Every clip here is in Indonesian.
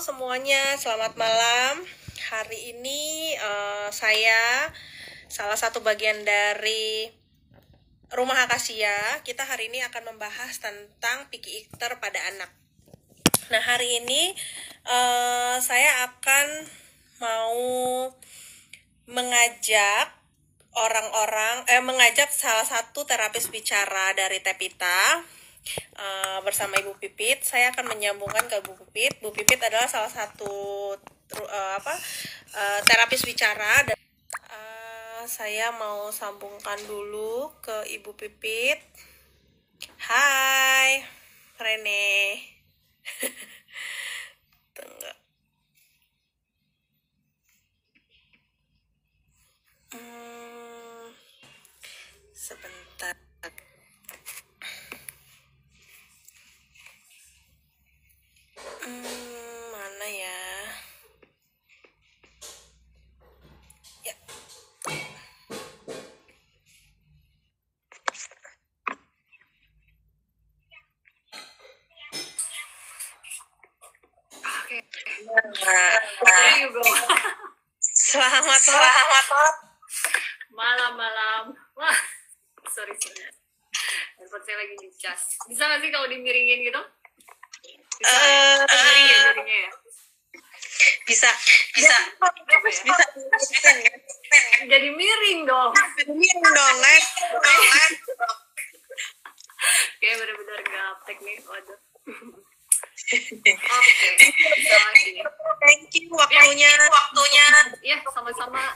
semuanya, selamat malam. Hari ini saya salah satu bagian dari Rumah Akasia. Kita hari ini akan membahas tentang picky eater pada anak. Nah, hari ini saya akan mau mengajak salah satu terapis bicara dari Tepita. Bersama Ibu Pipit, saya akan menyambungkan ke Bu Pipit. Bu Pipit adalah salah satu terapis bicara. Dan, saya mau sambungkan dulu ke Ibu Pipit. Hai, Rene. Tunggu. Sebentar. Mana ya? Ya. Oke. There you go. Selamat malam. Wah, sorry. Handphone saya lagi dicas. Bisa nggak sih kalau dimiringin gitu? Miring ya jadinya ya? Bisa. Jadi miring dong. Guys. Kayak benar-benar gaptek nih. Waduh. Oke. Thank you waktunya. Ya, sama-sama.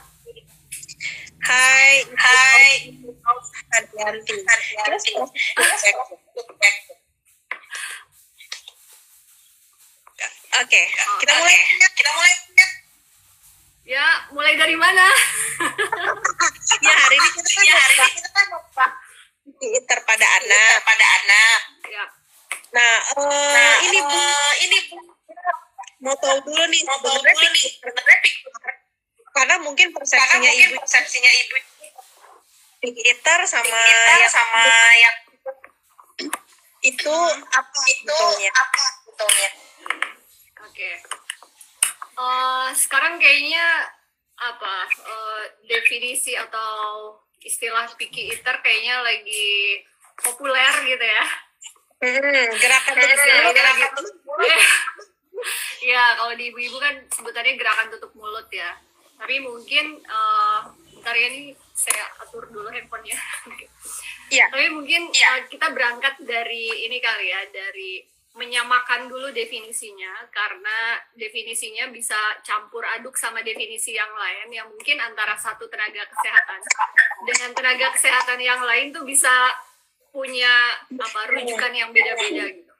Hai. Oke, kita mulai. Ya, mulai dari mana? Ya, hari ini kita kan pinter pada anak. Ya. Nah, ini Bu mau tahu dulu nih sebenarnya karena mungkin persepsinya ibu picky eater sama yang itu apa sebetulnya? Oke. Sekarang kayaknya definisi atau istilah picky eater kayaknya lagi populer gitu ya. Gerakan Ya, kalau di ibu-ibu kan sebutannya gerakan tutup mulut ya. Tapi mungkin bentar ya, ini saya atur dulu handphonenya. Iya. Tapi mungkin kita berangkat dari ini kali ya, dari menyamakan dulu definisinya, karena definisinya bisa campur aduk sama definisi yang lain yang mungkin antara satu tenaga kesehatan dengan tenaga kesehatan yang lain tuh bisa punya rujukan yang beda-beda gitu.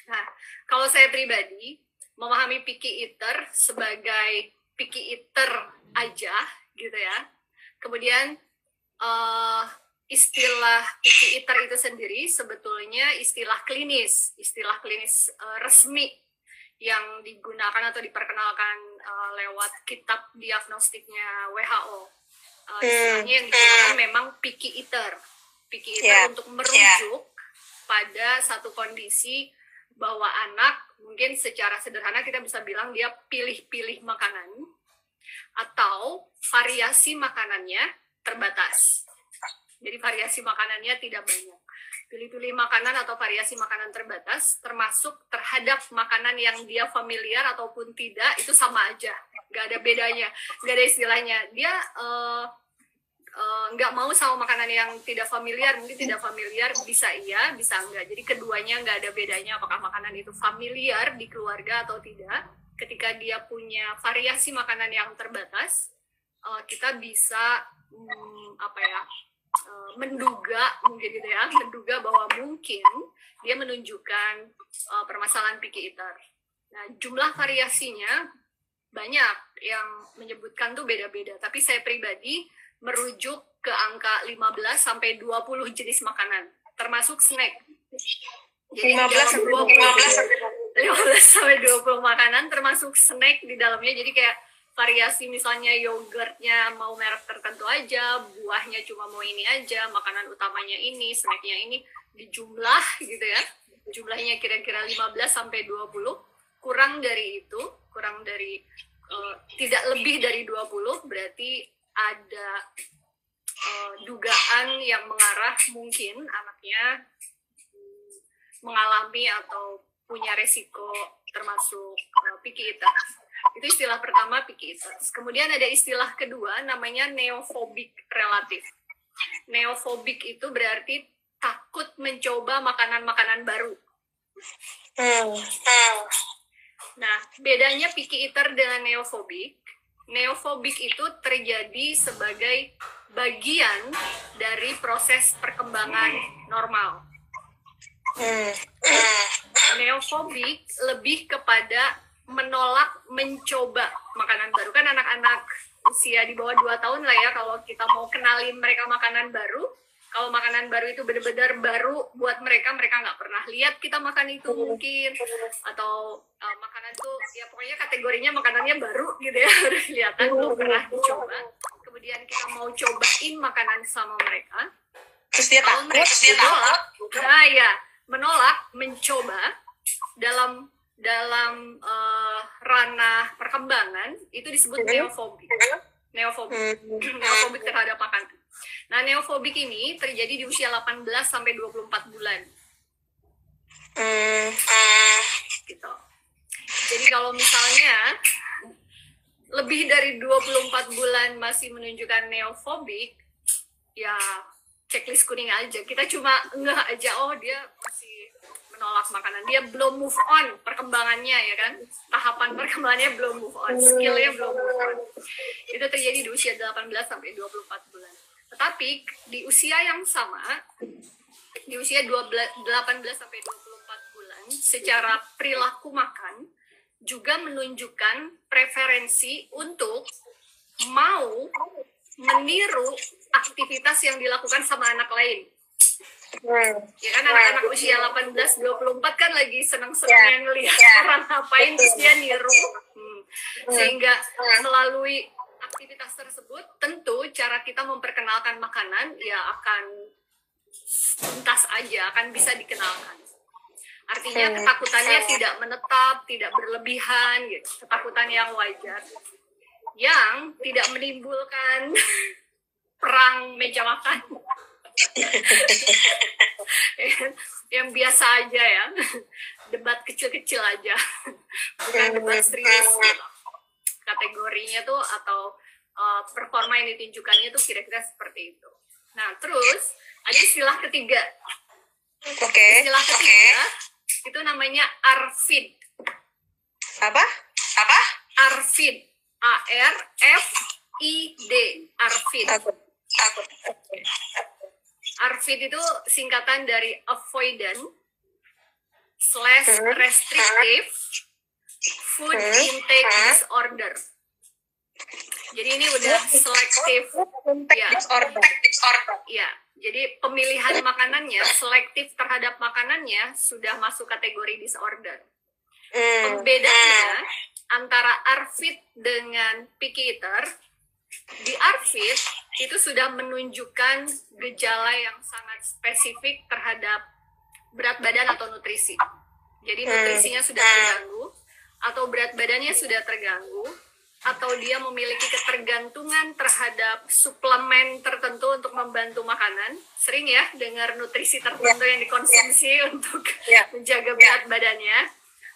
Nah, kalau saya pribadi memahami picky eater sebagai picky eater aja gitu ya. Kemudian istilah picky eater itu sendiri sebetulnya istilah klinis resmi yang digunakan atau diperkenalkan lewat kitab diagnostiknya WHO. Istilahnya yang digunakan memang picky eater untuk merujuk pada satu kondisi bahwa anak mungkin secara sederhana kita bisa bilang dia pilih-pilih makanan atau variasi makanannya terbatas. Jadi variasi makanannya tidak banyak. Pilih-pilih makanan atau variasi makanan terbatas, termasuk terhadap makanan yang dia familiar ataupun tidak, itu sama aja. Nggak ada bedanya, nggak ada istilahnya. Dia nggak mau sama makanan yang tidak familiar, mungkin tidak familiar, bisa iya, bisa enggak. Jadi keduanya nggak ada bedanya apakah makanan itu familiar di keluarga atau tidak. Ketika dia punya variasi makanan yang terbatas, kita bisa menduga bahwa mungkin dia menunjukkan permasalahan picky eater. Nah, jumlah variasinya banyak yang menyebutkan tuh beda-beda, tapi saya pribadi merujuk ke angka 15 sampai 20 jenis makanan, termasuk snack. Jadi 15 sampai 20 makanan termasuk snack di dalamnya. Jadi kayak variasi misalnya yogurtnya mau merek tertentu aja, buahnya cuma mau ini aja, makanan utamanya ini, snacknya ini, dijumlah gitu ya. Jumlahnya kira-kira 15 sampai 20. kurang dari itu, kurang dari tidak lebih dari 20, berarti ada dugaan yang mengarah mungkin anaknya mengalami atau punya resiko termasuk picky eater. Itu istilah pertama, picky eaters. Kemudian ada istilah kedua namanya neophobic relatif. Neophobic itu berarti takut mencoba makanan-makanan baru. Nah, bedanya picky eater dengan neophobic. Neophobic itu terjadi sebagai bagian dari proses perkembangan normal. Neophobic lebih kepada menolak mencoba makanan baru. Kan anak-anak usia di bawah 2 tahun lah ya, kalau kita mau kenalin mereka makanan baru, kalau makanan baru itu benar-benar baru buat mereka, mereka nggak pernah lihat kita makan itu mungkin, atau makanan tuh ya pokoknya kategorinya makanannya baru gitu ya, udah kelihatan belum pernah dicoba. Kemudian kita mau cobain makanan sama mereka, Terus dia kalau takut, mereka menolak mencoba dalam ranah perkembangan, itu disebut neofobik. Neofobik terhadap makanan. Nah, neofobik ini terjadi di usia 18 sampai 24 bulan. Gitu. Jadi kalau misalnya lebih dari 24 bulan masih menunjukkan neofobik, ya checklist kuning aja. Kita cuma enggak aja, oh dia masih menolak makanan, dia belum move on perkembangannya, ya kan, tahapan perkembangannya belum move on, skillnya belum move on. Itu terjadi di usia 18 sampai 24 bulan. Tetapi di usia yang sama, di usia 18 sampai 24 bulan, secara perilaku makan juga menunjukkan preferensi untuk mau meniru aktivitas yang dilakukan sama anak lain. Ya kan, anak-anak usia 18-24 kan lagi senang-senangnya ngelihat orang ngapain, terus dia niru. Sehingga melalui aktivitas tersebut, tentu cara kita memperkenalkan makanan ya akan tuntas aja, akan bisa dikenalkan. Artinya ketakutannya tidak menetap, tidak berlebihan, gitu. Ketakutan yang wajar, yang tidak menimbulkan perang meja makan. Yang biasa aja ya, debat kecil-kecil aja, bukan debat serius gitu. Kategorinya tuh atau performa yang ditunjukkannya tuh kira-kira seperti itu. Nah, terus ada istilah ketiga. Istilah ketiga itu namanya ARFID. Apa? ARFID. ARFID. ARFID. ARFID itu singkatan dari avoidant/restrictive food intake disorder. Jadi ini udah selektif disorder. Ya, jadi pemilihan makanannya, selektif terhadap makanannya sudah masuk kategori disorder. Pembedanya antara ARFID dengan picky eater, di ARFID itu sudah menunjukkan gejala yang sangat spesifik terhadap berat badan atau nutrisi. Jadi nutrisinya sudah terganggu, atau berat badannya sudah terganggu, atau dia memiliki ketergantungan terhadap suplemen tertentu untuk membantu makanan. Sering ya dengar nutrisi tertentu yang dikonsumsi untuk menjaga berat badannya,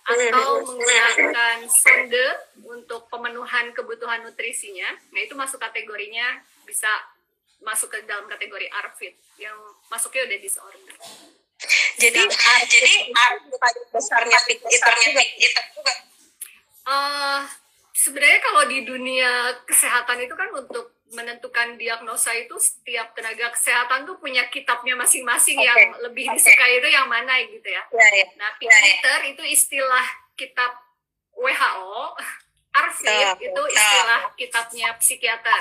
atau menggunakan sonde untuk pemenuhan kebutuhan nutrisinya. Nah, itu masuk kategorinya, bisa masuk ke dalam kategori ARFID, yang masuknya udah disorder. Jadi besarnya picky eater juga. Sebenarnya kalau di dunia kesehatan itu kan, untuk menentukan diagnosa itu setiap tenaga kesehatan tuh punya kitabnya masing-masing, yang lebih disukai itu yang mana gitu ya. Nah, picky eater itu istilah kitab WHO, ARFID itu istilah kitabnya psikiater.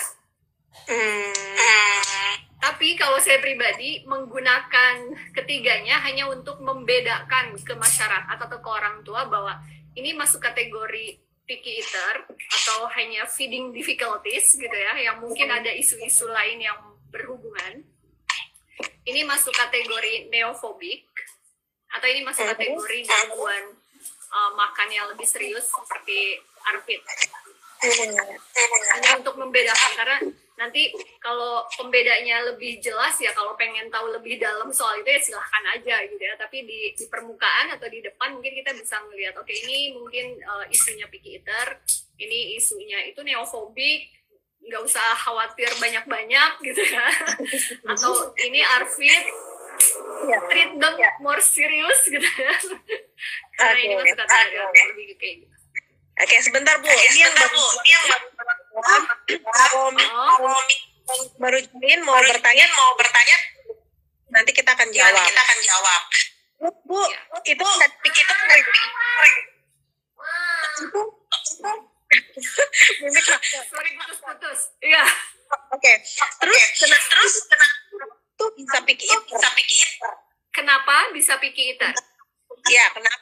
Tapi kalau saya pribadi menggunakan ketiganya hanya untuk membedakan ke masyarakat atau ke orang tua bahwa ini masuk kategori picky eater atau hanya feeding difficulties gitu ya, yang mungkin ada isu-isu lain yang berhubungan. Ini masuk kategori neofobik, atau ini masuk kategori gangguan makannya lebih serius seperti Arvin. Hanya untuk membedakan, karena nanti kalau pembedanya lebih jelas ya, kalau pengen tahu lebih dalam soal itu ya silahkan aja gitu ya. Tapi di permukaan atau di depan mungkin kita bisa melihat, oke, ini mungkin isunya picky eater, ini isunya itu neofobik, nggak usah khawatir banyak-banyak gitu ya. Atau ini Arvin, treat them more serious gitu ya. Nah ini masuk kategori lebih kayak gitu. Oke, sebentar Bu. Ini yang baru join mau bertanya. Nanti kita akan jawab. Bu, itu sorry putus. Iya. Oke. Terus tuh bisa picky eater. Kenapa bisa picky eater? Iya, kenapa?